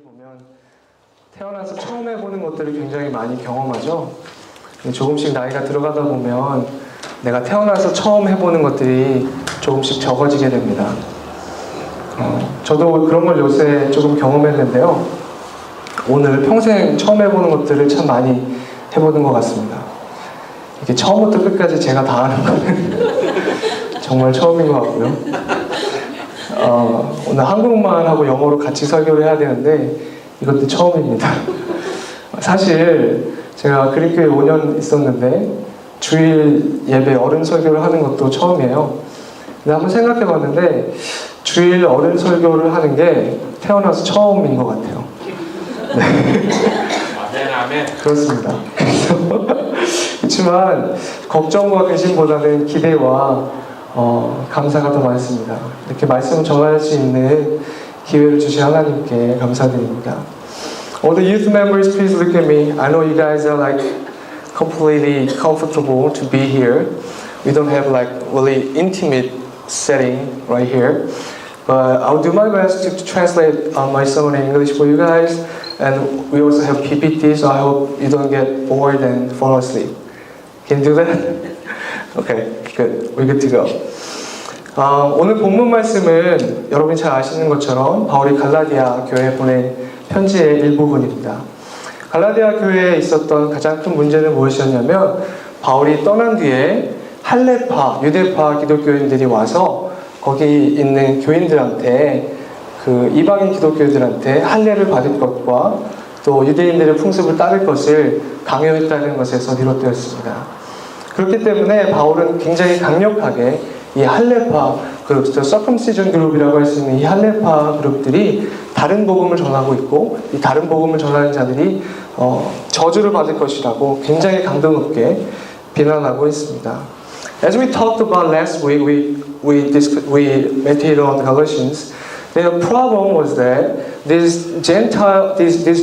보면 태어나서 처음 해보는 것들을 굉장히 많이 경험하죠. 조금씩 나이가 들어가다 보면 내가 태어나서 처음 해보는 것들이 조금씩 적어지게 됩니다. 저도 그런 걸 요새 조금 경험했는데요. 오늘 평생 처음 해보는 것들을 참 많이 해보는 것 같습니다. 이게 처음부터 끝까지 제가 다 하는 거는 정말 처음인 것 같고요. 오늘 한국말하고 영어로 같이 설교를 해야 되는데 이것도 처음입니다. 사실 제가 그리스도에 5년 있었는데 주일 예배 어른 설교를 하는 것도 처음이에요. 근데 한번 생각해 봤는데 주일 어른 설교를 하는 게 태어나서 처음인 것 같아요. 네. 그렇습니다. 그렇지만 걱정과 근심보다는 기대와 감사가 더 많습니다. 이렇게 말씀을 전할 수 있는 기회를 주신 하나님께 감사드립니다. All the youth members, please look at me. I know you guys are like completely comfortable to be here. We don't have like really intimate setting right here. But I'll do my best to translate my sermon in English for you guys. And we also have PPT, so I hope you don't get bored and fall asleep. Can you do that? Okay, good. We're good to go. 오늘 본문 말씀은 여러분이 잘 아시는 것처럼 바울이 갈라디아 교회에 보낸 편지의 일부분입니다. 갈라디아 교회에 있었던 가장 큰 문제는 무엇이었냐면 바울이 떠난 뒤에 할례파, 유대파 기독교인들이 와서 거기 있는 교인들한테 그 이방인 기독교인들한테 할례를 받을 것과 또 유대인들의 풍습을 따를 것을 강요했다는 것에서 비롯되었습니다. 그렇기 때문에 바울은 굉장히 강력하게 이 할례파 그룹, 서컴시전 그룹이라고 할 수 있는 이 할례파 그룹들이 다른 복음을 전하고 있고 이 다른 복음을 전하는 자들이 저주를 받을 것이라고 굉장히 강도 높게 비난하고 있습니다. As we talked about last week, we meditated on the Galatians. The problem was that these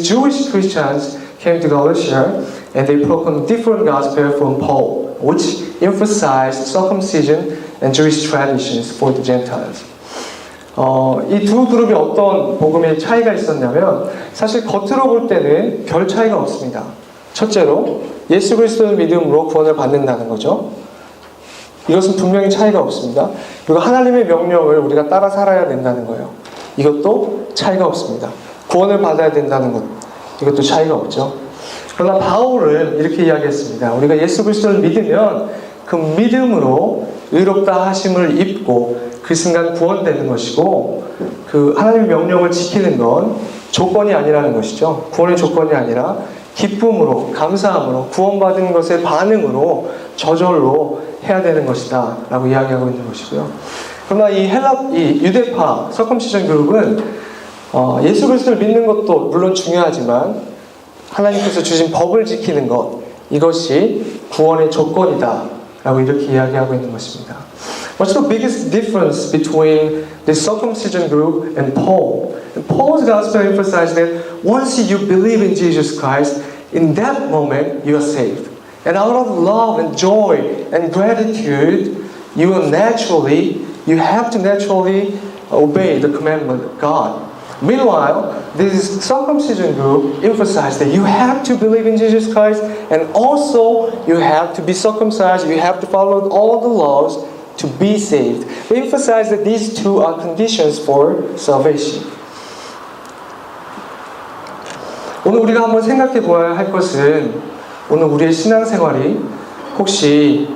Jewish Christians came to Galatia and they proclaimed different gospel from Paul, which emphasized circumcision and Jewish traditions for the Gentiles. 이 두 그룹이 어떤 복음의 차이가 있었냐면 사실 겉으로 볼 때는 별 차이가 없습니다. 첫째로 예수 그리스도를 믿음으로 구원을 받는다는 거죠. 이것은 분명히 차이가 없습니다. 그리고 하나님의 명령을 우리가 따라 살아야 된다는 거예요. 이것도 차이가 없습니다. 구원을 받아야 된다는 것, 이것도 차이가 없죠. 그러나 바울은 이렇게 이야기했습니다. 우리가 예수 그리스도를 믿으면 그 믿음으로 의롭다 하심을 입고 그 순간 구원되는 것이고 그 하나님의 명령을 지키는 건 조건이 아니라는 것이죠. 구원의 조건이 아니라 기쁨으로, 감사함으로, 구원받은 것의 반응으로 저절로 해야 되는 것이다 라고 이야기하고 있는 것이고요. 그러나 이 유대파 서컴시전 그룹은 예수 그리스도를 믿는 것도 물론 중요하지만 하나님께서 주신 법을 지키는 것, 이것이 구원의 조건이다 라고 이렇게 이야기하고 있는 것입니다. What's the biggest difference between the circumcision group and Paul? Paul's gospel emphasized that once you believe in Jesus Christ, in that moment you are saved. And out of love and joy and gratitude, you have to naturally obey the commandment of God. Meanwhile, this circumcision group emphasized that you have to believe in Jesus Christ and also you have to be circumcised, you have to follow all the laws to be saved. They emphasize that these two are conditions for salvation. 오늘 우리가 한번 생각해 보아야 할 것은 오늘 우리의 신앙생활이 혹시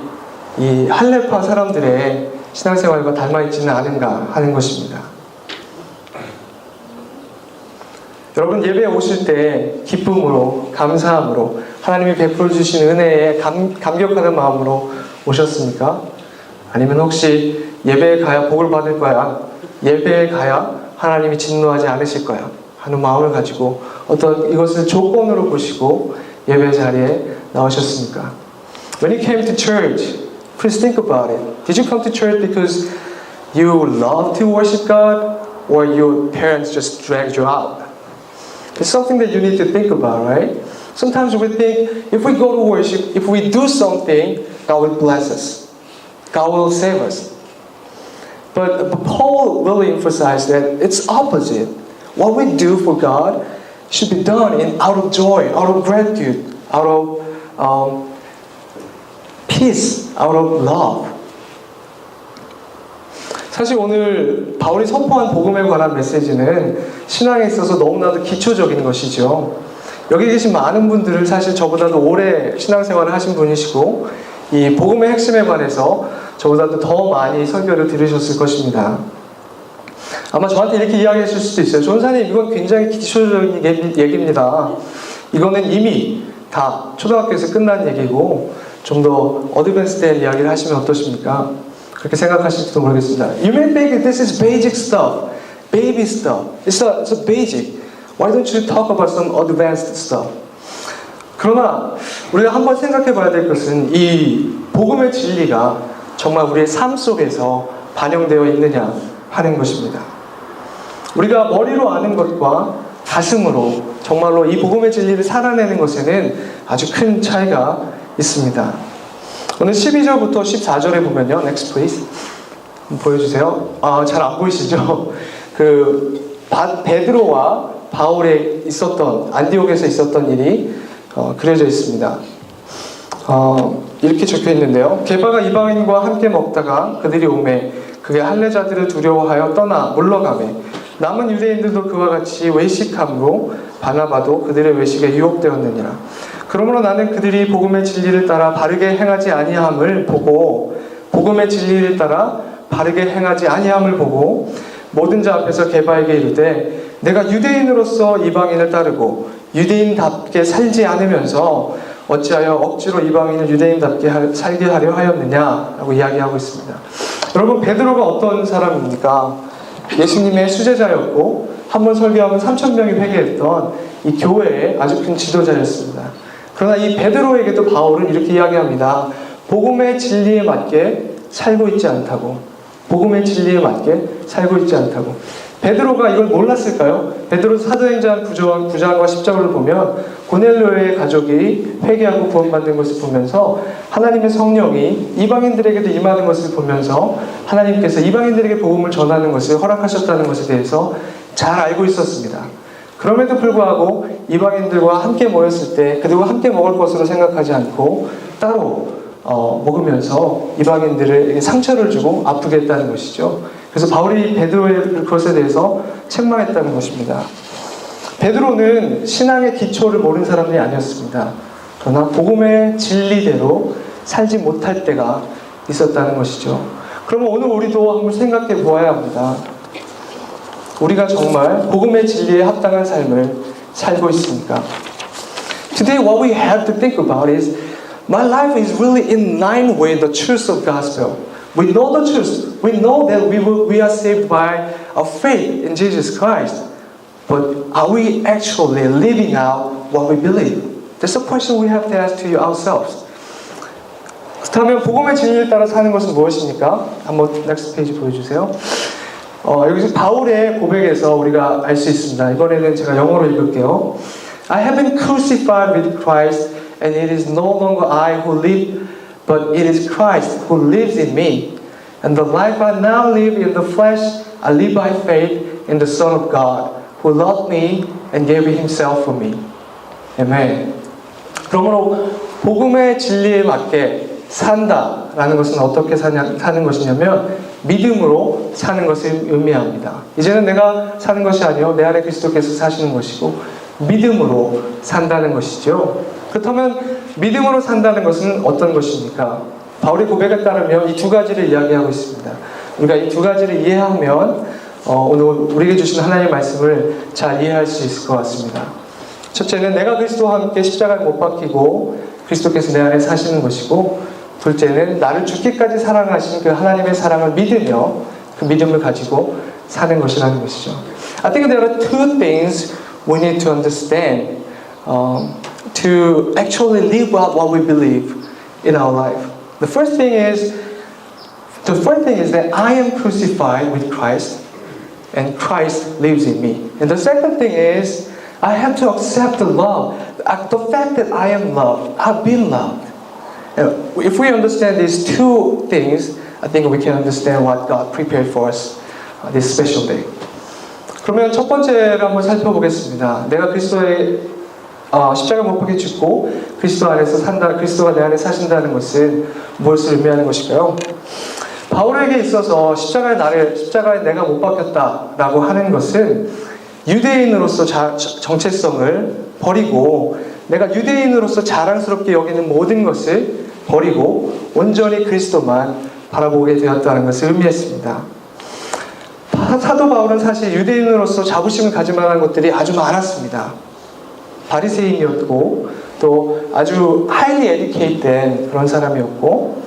이 할례파 사람들의 신앙생활과 닮아있지는 않은가 하는 것입니다. 여러분 예배에 오실 때 기쁨으로 감사함으로 하나님이 베풀어 주신 은혜에 감격하는 마음으로 오셨습니까? 아니면 혹시 예배에 가야 복을 받을 거야, 예배에 가야 하나님이 진노하지 않으실 거야 하는 마음을 가지고 어떤 이것을 조건으로 보시고 예배 자리에 나오셨습니까? When you came to church, please think about it. Did you come to church because you love to worship God or your parents just dragged you out? It's something that you need to think about, right? Sometimes we think if we go to worship, if we do something, God will bless us. God will save us. But Paul really emphasized that it's opposite. what we do for God should be done out of joy, out of gratitude, out of peace, out of love. 사실 오늘 바울이 선포한 복음에 관한 메시지는 신앙에 있어서 너무나도 기초적인 것이죠. 여기 계신 많은 분들은 사실 저보다도 오래 신앙생활을 하신 분이시고 이 복음의 핵심에 관해서 저보다도 더 많이 설교를 들으셨을 것입니다. 아마 저한테 이렇게 이야기하실 수도 있어요. 전사님, 이건 굉장히 기초적인 얘기입니다. 이거는 이미 다 초등학교에서 끝난 얘기고 좀 더 어드밴스된 이야기를 하시면 어떠십니까? 그렇게 생각하실지도 모르겠습니다. You may think this is basic stuff, baby stuff. It's a basic. Why don't you talk about some advanced stuff? 그러나 우리가 한번 생각해 봐야 될 것은 이 복음의 진리가 정말 우리의 삶 속에서 반영되어 있느냐 하는 것입니다. 우리가 머리로 아는 것과 가슴으로 정말로 이 복음의 진리를 살아내는 것에는 아주 큰 차이가 있습니다. 오늘 12절부터 14절에 보면요. Next please. 보여주세요. 잘 안 보이시죠? 베드로와 바울에 있었던, 안디옥에서 있었던 일이 그려져 있습니다. 이렇게 적혀 있는데요. 게바가 이방인과 함께 먹다가 그들이 오매 그게 할례자들을 두려워하여 떠나 물러가매 남은 유대인들도 그와 같이 외식함으로 바나바도 그들의 외식에 유혹되었느니라. 그러므로 나는 그들이 복음의 진리를 따라 바르게 행하지 아니함을 보고 모든 자 앞에서 게바에게 이르되 내가 유대인으로서 이방인을 따르고 유대인답게 살지 않으면서 어찌하여 억지로 이방인을 유대인답게 살게 하려 하였느냐라고 이야기하고 있습니다. 여러분, 베드로가 어떤 사람입니까? 예수님의 수제자였고 한번 설교하면 3,000명이 회개했던 이 교회의 아주 큰 지도자였습니다. 그러나 이 베드로에게도 바울은 이렇게 이야기합니다. 복음의 진리에 맞게 살고 있지 않다고. 베드로가 이걸 몰랐을까요? 베드로 사도행전 9장과 10장을 보면 고넬료의 가족이 회개하고 구원받는 것을 보면서 하나님의 성령이 이방인들에게도 임하는 것을 보면서 하나님께서 이방인들에게 복음을 전하는 것을 허락하셨다는 것에 대해서 잘 알고 있었습니다. 그럼에도 불구하고 이방인들과 함께 모였을 때 그들과 함께 먹을 것으로 생각하지 않고 따로 먹으면서 이방인들에게 상처를 주고 아프게 했다는 것이죠. 그래서 바울이 베드로의 그것에 대해서 책망했다는 것입니다. 베드로는 신앙의 기초를 모르는 사람이 아니었습니다. 그러나 복음의 진리대로 살지 못할 때가 있었다는 것이죠. 그러면 오늘 우리도 한번 생각해 보아야 합니다. 우리가 정말 복음의 진리에 합당한 삶을 살고 있습니까? Today what we have to think about is my life is really in line with the truth of gospel. We know the truth. We know that we are saved by our faith in Jesus Christ. But are we actually living out what we believe? That's a question we have to ask to ourselves. 그렇다면 복음의 진리를 따라 사는 것은 무엇입니까? 한번 next page 보여주세요. 여기서 바울의 고백에서 우리가 알 수 있습니다. 이번에는 제가 영어로 읽을게요. I have been crucified with Christ, and it is no longer I who live, but it is Christ who lives in me. And the life I now live in the flesh, I live by faith in the Son of God, who loved me and gave himself for me. 아멘. 그러므로 복음의 진리에 맞게 산다라는 것은 어떻게 사는 것이냐면 믿음으로 사는 것을 의미합니다. 이제는 내가 사는 것이 아니요 내 안에 그리스도께서 사시는 것이고 믿음으로 산다는 것이죠. 그렇다면 믿음으로 산다는 것은 어떤 것입니까? 바울의 고백에 따르면 이 두 가지를 이야기하고 있습니다. 우리가 이 두 가지를 이해하면 오늘 우리에게 주신 하나님의 말씀을 잘 이해할 수 있을 것 같습니다. 첫째는 내가 그리스도와 함께 십자가에 못 박히고 그리스도께서 내 안에 사시는 것이고, 둘째는 나를 죽기까지 사랑하신 그 하나님의 사랑을 믿으며 그 믿음을 가지고 사는 것이라는 것이죠. I think there are two things we need to understand to actually live out what we believe in our life. The first thing is that I am crucified with Christ and Christ lives in me. And the second thing is I have to accept the love, the fact that I am loved, I've been loved. If we understand these two things, I think we can understand what God prepared for us this special day. 그러면 첫 번째를 한번 살펴보겠습니다. 내가 그리스도의 십자가 못 박혀 죽고 그리스도 안에서 산다, 그리스도가 내 안에 사신다는 것은 무엇을 의미하는 것일까요? 바울에게 있어서 십자가에 내가 못 박혔다라고 하는 것은 유대인으로서 정체성을 버리고 내가 유대인으로서 자랑스럽게 여기는 모든 것을 버리고 온전히 그리스도만 바라보게 되었다는 것을 의미했습니다. 사도 바울은 사실 유대인으로서 자부심을 가질 만한 것들이 아주 많았습니다. 바리새인이었고 또 아주 highly educated 그런 사람이었고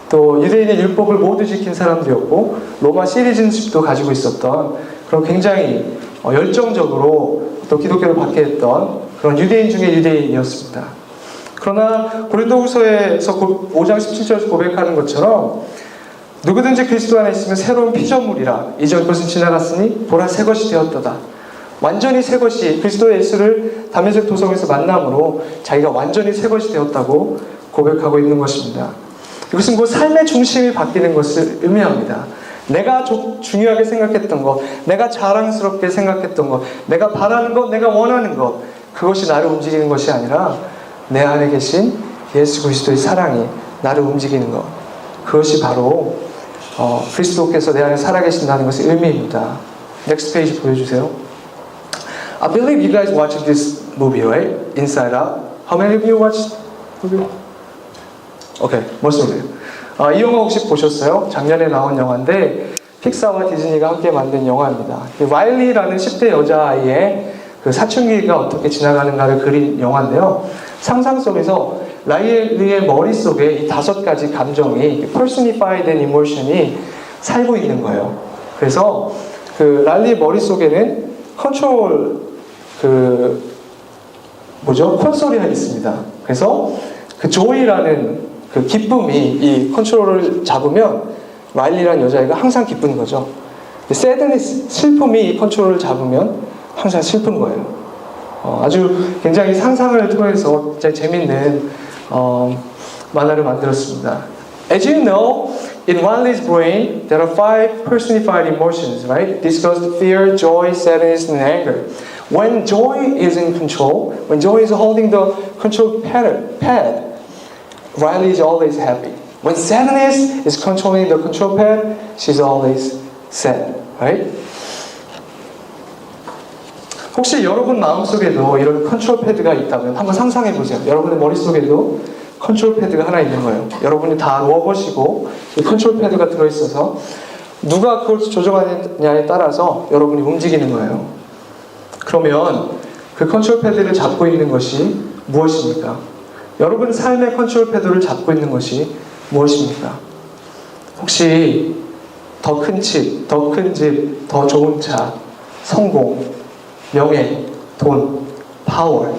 또 유대인의 율법을 모두 지킨 사람들이었고 로마 시리즌십도 가지고 있었던 그런 굉장히 열정적으로 또 기독교를 받게 했던 그런 유대인 중에 유대인이었습니다. 그러나 고린도후서에서 5장 17절에서 고백하는 것처럼 누구든지 그리스도 안에 있으면 새로운 피조물이라 이전 것은 지나갔으니 보라 새 것이 되었도다. 완전히 새 것이 그리스도 예수를 다메섹 도성에서 만남으로 자기가 완전히 새 것이 되었다고 고백하고 있는 것입니다. 이것은 그 삶의 중심이 바뀌는 것을 의미합니다. 내가 중요하게 생각했던 것, 내가 자랑스럽게 생각했던 것, 내가 바라는 것, 내가 원하는 것, 그것이 나를 움직이는 것이 아니라 내 안에 계신 예수 그리스도의 사랑이 나를 움직이는 것, 그것이 바로 그리스도께서 내 안에 살아계신다는 것의 의미입니다. Next page 보여주세요. I believe you guys watched this movie, right? Inside Out. How many of you watched the movie? Okay, most of you. 이 영화 혹시 보셨어요? 작년에 나온 영화인데 픽사와 디즈니가 함께 만든 영화입니다. 와일리라는 10대 여자아이의 그 사춘기가 어떻게 지나가는가를 그린 영화인데요. 상상 속에서 라일리의 머릿속에 이 5가지 감정이 personified emotion이 살고 있는 거예요. 그래서 그 라일리의 머릿속에는 콘솔이 있습니다. 그래서 그 조이라는 그 기쁨이 이 컨트롤을 잡으면 라일리라는 여자애가 항상 기쁜 거죠. sadness, 슬픔이 이 컨트롤을 잡으면 항상 슬픈 거예요. 아주 굉장히 상상을 통해서 굉장히 재밌는 만화를 만들었습니다. As you know, in Riley's brain, there are 5 personified emotions, right? Disgust, fear, joy, sadness, and anger. When joy is in control, when joy is holding the control pad, Riley is always happy. When sadness is controlling the control pad, she's always sad, right? 혹시 여러분 마음속에도 이런 컨트롤 패드가 있다면 한번 상상해 보세요. 여러분의 머릿속에도 컨트롤 패드가 하나 있는 거예요. 여러분이 다 누워보시고 이 컨트롤 패드가 들어있어서 누가 그걸 조정하느냐에 따라서 여러분이 움직이는 거예요. 그러면 그 컨트롤 패드를 잡고 있는 것이 무엇입니까? 여러분 삶의 컨트롤 패드를 잡고 있는 것이 무엇입니까? 혹시 더 큰 집, 더 큰 집, 더 좋은 차, 성공, 명예, 돈, 파워,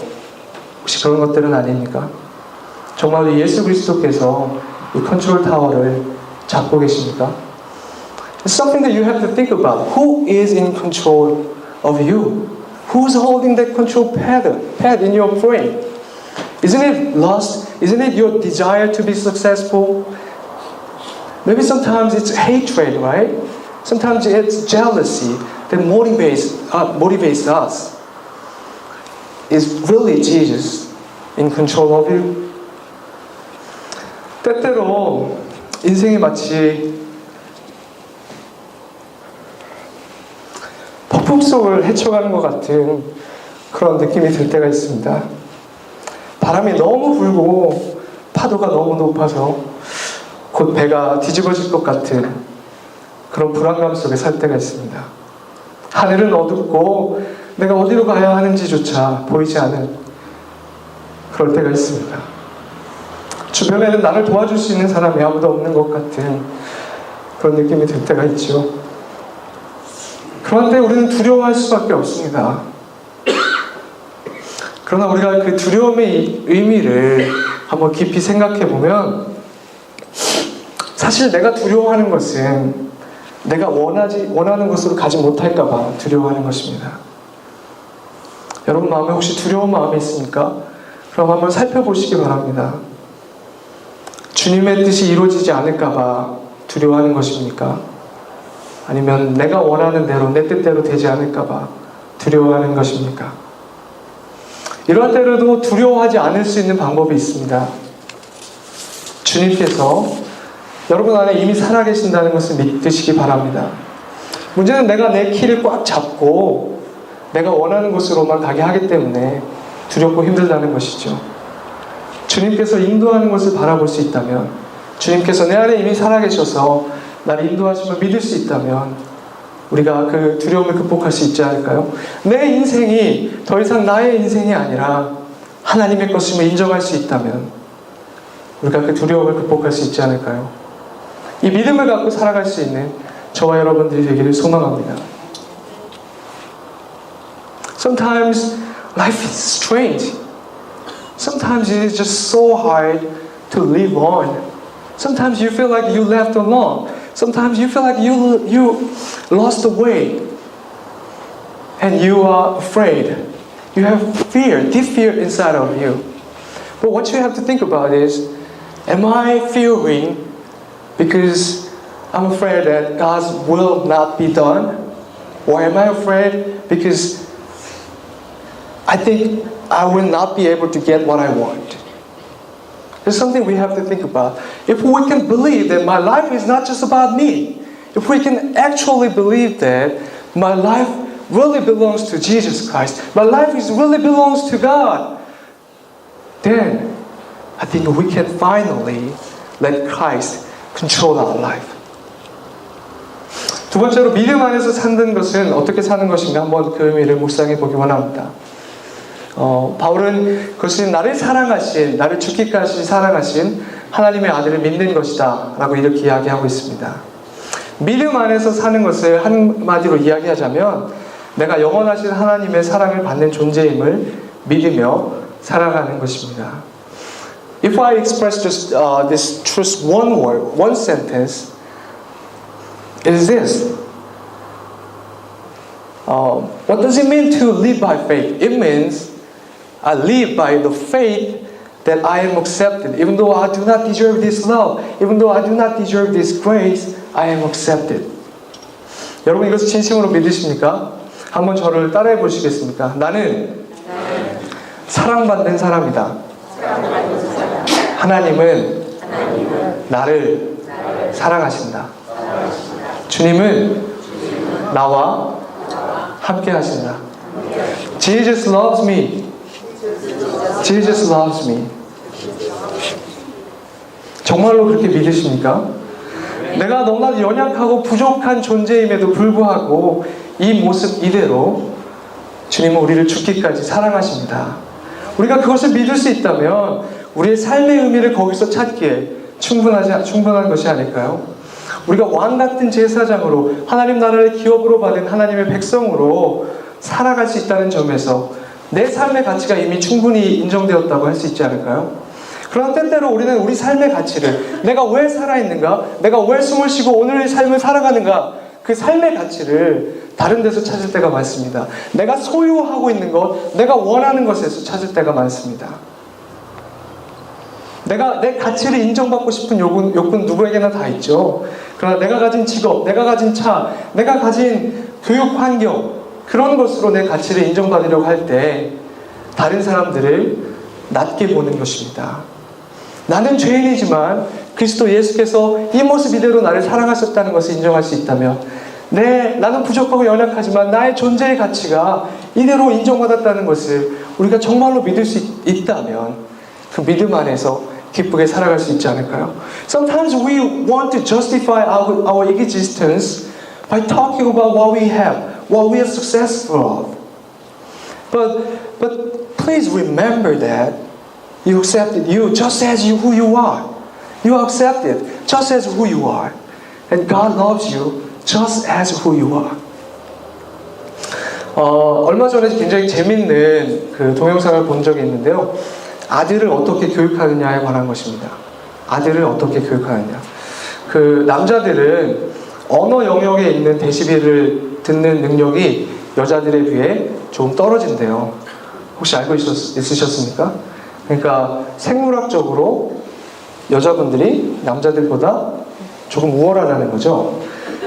혹시 그런 것들은 아닙니까? 정말로 예수 그리스도께서 이 컨트롤 타워를 잡고 계십니까? It's something that you have to think about. Who is in control of you? Who's holding that control pad in your brain? Isn't it lust? Isn't it your desire to be successful? Maybe sometimes it's hatred, right? Sometimes it's jealousy that motivates us. Is really Jesus in control of you? 때때로 인생이 마치 폭풍 속을 헤쳐가는 것 같은 그런 느낌이 들 때가 있습니다. 바람이 너무 불고 파도가 너무 높아서 곧 배가 뒤집어질 것 같은 그런 불안감 속에 살 때가 있습니다. 하늘은 어둡고 내가 어디로 가야 하는지조차 보이지 않은 그럴 때가 있습니다. 주변에는 나를 도와줄 수 있는 사람이 아무도 없는 것 같은 그런 느낌이 들 때가 있죠. 그런데 우리는 두려워할 수밖에 없습니다. 그러나 우리가 그 두려움의 의미를 한번 깊이 생각해 보면 사실 내가 두려워하는 것은 내가 원하는 것으로 가지 못할까 봐 두려워하는 것입니다. 여러분 마음에 혹시 두려운 마음이 있습니까? 그럼 한번 살펴보시기 바랍니다. 주님의 뜻이 이루어지지 않을까 봐 두려워하는 것입니까? 아니면 내가 원하는 대로 내 뜻대로 되지 않을까봐 두려워하는 것입니까? 이러한 때로도 두려워하지 않을 수 있는 방법이 있습니다. 주님께서 여러분 안에 이미 살아계신다는 것을 믿으시기 바랍니다. 문제는 내가 내 키를 꽉 잡고 내가 원하는 곳으로만 가게 하기 때문에 두렵고 힘들다는 것이죠. 주님께서 인도하는 것을 바라볼 수 있다면, 주님께서 내 안에 이미 살아계셔서 나를 인도하심을 믿을 수 있다면 우리가 그 두려움을 극복할 수 있지 않을까요? 내 인생이 더 이상 나의 인생이 아니라 하나님의 것임을 인정할 수 있다면 우리가 그 두려움을 극복할 수 있지 않을까요? 이 믿음을 갖고 살아갈 수 있는 저와 여러분들이 되기를 소망합니다. Sometimes life is strange. Sometimes it is just so hard to live on. Sometimes you feel like you left alone. Sometimes you feel like you lost the way. And you are afraid. You have fear, deep fear inside of you. But what you have to think about is, am I fearing because I'm afraid that God's will not be done? Or am I afraid because I think I will not be able to get what I want? There's something we have to think about. If we can believe that my life is not just about me, if we can actually believe that my life really belongs to Jesus Christ, my life really belongs to God, then I think we can finally let Christ control our life. 두 번째로 믿음 안에서 사는 것은 어떻게 사는 것인가 한번 그 의미를 묵상해 보기 원합니다. 바울은 그것이 나를 사랑하신, 나를 죽기까지 사랑하신 하나님의 아들을 믿는 것이다 라고 이렇게 이야기하고 있습니다. 믿음 안에서 사는 것을 한마디로 이야기하자면 내가 영원하신 하나님의 사랑을 받는 존재임을 믿으며 살아가는 것입니다. If I express just this truth one word, one sentence, it is this. What does it mean to live by faith? It means I live by the faith that I am accepted. Even though I do not deserve this love, even though I do not deserve this grace, I am accepted. 여러분 이것을 진심으로 믿으십니까? 한번 저를 따라해 보시겠습니까? 나는 사랑받는 사람이다. 하나님은 나를 사랑하신다. 주님은 나와 함께 하신다. Jesus loves me. Jesus loves me. 정말로 그렇게 믿으십니까? 내가 너무나 연약하고 부족한 존재임에도 불구하고 이 모습 이대로 주님은 우리를 죽기까지 사랑하십니다. 우리가 그것을 믿을 수 있다면 우리의 삶의 의미를 거기서 찾기에 충분한 것이 아닐까요? 우리가 왕같은 제사장으로 하나님 나라를 기업으로 받은 하나님의 백성으로 살아갈 수 있다는 점에서 내 삶의 가치가 이미 충분히 인정되었다고 할 수 있지 않을까요? 그러나 때때로 우리는 우리 삶의 가치를, 내가 왜 살아있는가? 내가 왜 숨을 쉬고 오늘의 삶을 살아가는가? 그 삶의 가치를 다른 데서 찾을 때가 많습니다. 내가 소유하고 있는 것, 내가 원하는 것에서 찾을 때가 많습니다. 내 가치를 인정받고 싶은 욕구는 누구에게나 다 있죠. 그러나 내가 가진 직업, 내가 가진 차, 내가 가진 교육 환경, 그런 것으로 내 가치를 인정받으려고 할 때 다른 사람들을 낮게 보는 것입니다. 나는 죄인이지만 그리스도 예수께서 이 모습 이대로 나를 사랑하셨다는 것을 인정할 수 있다면, 나는 부족하고 연약하지만 나의 존재의 가치가 이대로 인정받았다는 것을 우리가 정말로 믿을 수 있다면 그 믿음 안에서 기쁘게 살아갈 수 있지 않을까요? Sometimes we want to justify our existence by talking about what we have, what we are successful of. But please remember that you accepted you just as who you are. You are accepted just as who you are. And God loves you just as who you are. 얼마 전에 굉장히 재밌는 그 동영상을 본 적이 있는데요. 아들을 어떻게 교육하느냐에 관한 것입니다. 아들을 어떻게 교육하느냐. 그 남자들은 언어 영역에 있는 데시벨을 듣는 능력이 여자들에 비해 좀 떨어진대요. 혹시 알고 있으셨습니까? 그러니까 생물학적으로 여자분들이 남자들보다 조금 우월하다는 거죠.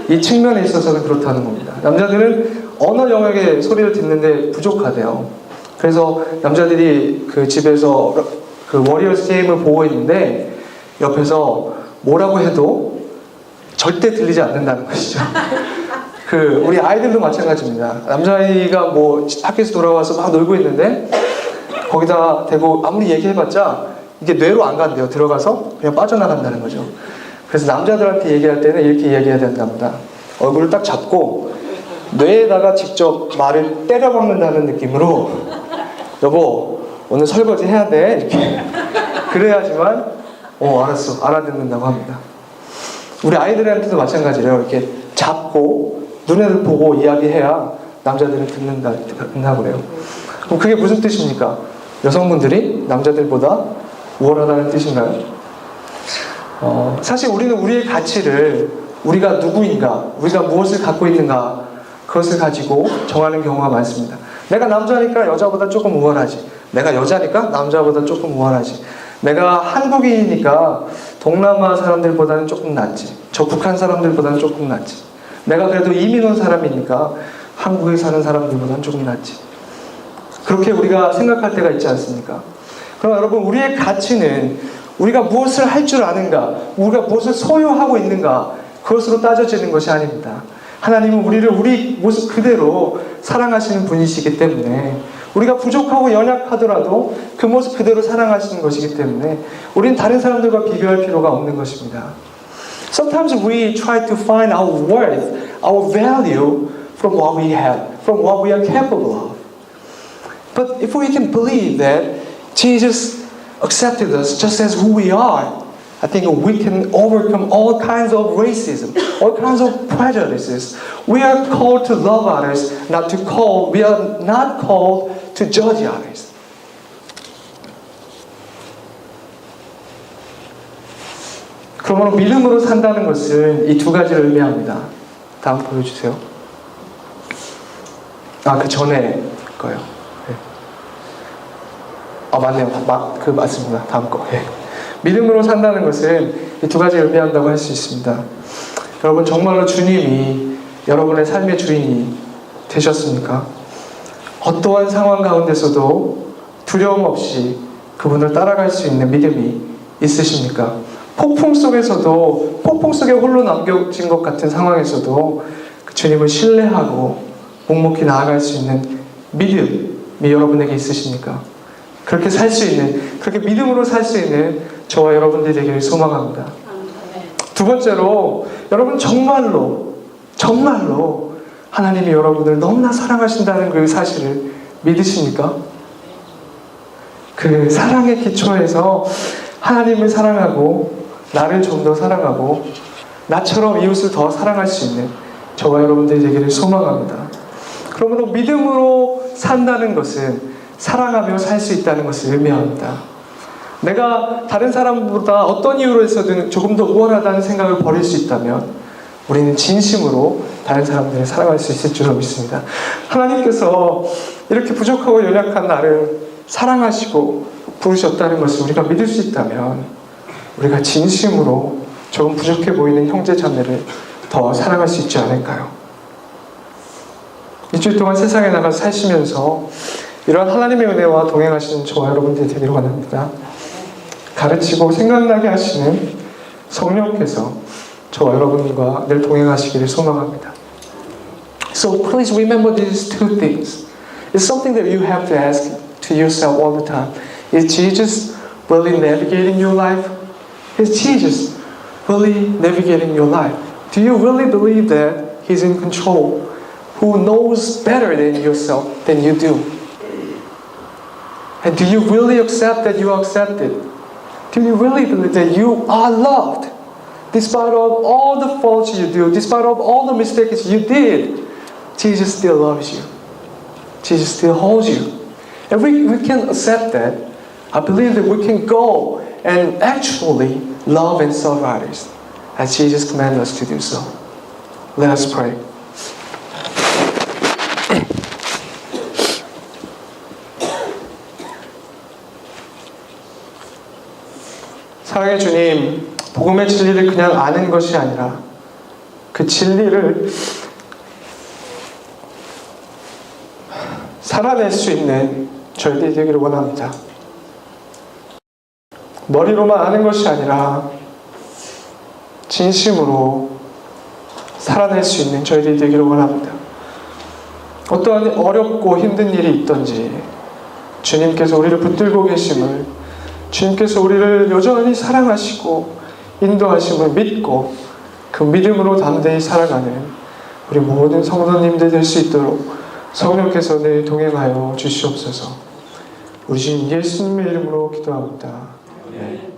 이 측면에 있어서는 그렇다는 겁니다. 남자들은 언어 영역의 소리를 듣는데 부족하대요. 그래서 남자들이 그 집에서 그 워리어스 게임을 보고 있는데 옆에서 뭐라고 해도 절대 들리지 않는다는 것이죠. 그 우리 아이들도 마찬가지입니다. 남자아이가 뭐 학교에서 돌아와서 막 놀고 있는데 거기다 대고 아무리 얘기해봤자 이게 뇌로 안 간대요. 들어가서 그냥 빠져나간다는 거죠. 그래서 남자들한테 얘기할 때는 이렇게 얘기해야 된답니다. 얼굴을 딱 잡고 뇌에다가 직접 말을 때려박는다는 느낌으로 여보 오늘 설거지 해야 돼 이렇게 그래야지만 알았어 알아듣는다고 합니다. 우리 아이들한테도 마찬가지래요. 이렇게 잡고 눈을 보고 이야기해야 남자들은 듣는다고 그래요. 그럼 그게 무슨 뜻입니까? 여성분들이 남자들보다 우월하다는 뜻인가요? 사실 우리는 우리의 가치를 우리가 누구인가, 우리가 무엇을 갖고 있는가 그것을 가지고 정하는 경우가 많습니다. 내가 남자니까 여자보다 조금 우월하지. 내가 여자니까 남자보다 조금 우월하지. 내가 한국인이니까 동남아 사람들보다는 조금 낫지. 저 북한 사람들보다는 조금 낫지. 내가 그래도 이민 온 사람이니까 한국에 사는 사람들보다는 조금 낫지. 그렇게 우리가 생각할 때가 있지 않습니까? 그럼 여러분 우리의 가치는 우리가 무엇을 할 줄 아는가, 우리가 무엇을 소유하고 있는가 그것으로 따져지는 것이 아닙니다. 하나님은 우리를 우리 모습 그대로 사랑하시는 분이시기 때문에 우리가 부족하고 연약하더라도 그 모습 그대로 사랑하시는 것이기 때문에 우리는 다른 사람들과 비교할 필요가 없는 것입니다. Sometimes we try to find our worth, our value from what we have, from what we are capable of. But if we can believe that Jesus accepted us just as who we are, I think we can overcome all kinds of racism, all kinds of prejudices. We are called to love others, we are not called to judge others. 그러므로 믿음으로 산다는 것은 이 두 가지를 의미합니다. 다음 보여주세요. 그 전에 거요. 네. 맞네요. 맞습니다. 다음 거. 네. 믿음으로 산다는 것은 이 두 가지를 의미한다고 할 수 있습니다. 여러분 정말로 주님이 여러분의 삶의 주인이 되셨습니까? 어떠한 상황 가운데서도 두려움 없이 그분을 따라갈 수 있는 믿음이 있으십니까? 폭풍 속에서도 폭풍 속에 홀로 남겨진 것 같은 상황에서도 그 주님을 신뢰하고 묵묵히 나아갈 수 있는 믿음이 여러분에게 있으십니까? 그렇게 살 수 있는, 그렇게 믿음으로 살 수 있는 저와 여러분들이 되기를 소망합니다. 두 번째로 여러분 정말로 하나님이 여러분을 너무나 사랑하신다는 그 사실을 믿으십니까? 그 사랑의 기초에서 하나님을 사랑하고 나를 좀 더 사랑하고 나처럼 이웃을 더 사랑할 수 있는 저와 여러분들이 되기를 소망합니다. 그러므로 믿음으로 산다는 것은 사랑하며 살 수 있다는 것을 의미합니다. 내가 다른 사람보다 어떤 이유로 해서든 조금 더 우월하다는 생각을 버릴 수 있다면 우리는 진심으로 다른 사람들을 사랑할 수 있을 줄로 믿습니다. 하나님께서 이렇게 부족하고 연약한 나를 사랑하시고 부르셨다는 것을 우리가 믿을 수 있다면 우리가 진심으로 조금 부족해 보이는 형제 자매를 더 사랑할 수 있지 않을까요? 일주일 동안 세상에 나가서 사시면서 이러한 하나님의 은혜와 동행하시는 저와 여러분들이 되기를 원합니다. 가르치고 생각나게 하시는 성령께서 저와 여러분과 늘 동행하시기를 소망합니다. So please remember these two things. It's something that you have to ask to yourself all the time. Is Jesus really navigating your life? Is Jesus really navigating your life? Do you really believe that He's in control? Who knows better than yourself than you do? And do you really accept that you are accepted? Do you really believe that you are loved? Despite of all the faults you do, despite of all the mistakes you did, Jesus still loves you. Jesus still holds you. And we can accept that. I believe that we can go and actually love and serve others as Jesus commanded us to do so. Let us pray. 사랑의 주님, 복음의 진리를 그냥 아는 것이 아니라 그 그 진리를 살아낼 수 있는 저희들이 되기를 원합니다. 머리로만 아는 것이 아니라 진심으로 살아낼 수 있는 저희들이 되기를 원합니다. 어떠한 어렵고 힘든 일이 있든지 주님께서 우리를 붙들고 계심을, 주님께서 우리를 여전히 사랑하시고 인도하심을 믿고 그 믿음으로 담대히 살아가는 우리 모든 성도님들 될 수 있도록 성령께서 늘 동행하여 주시옵소서. 우리 주님 예수님의 이름으로 기도합니다. 네.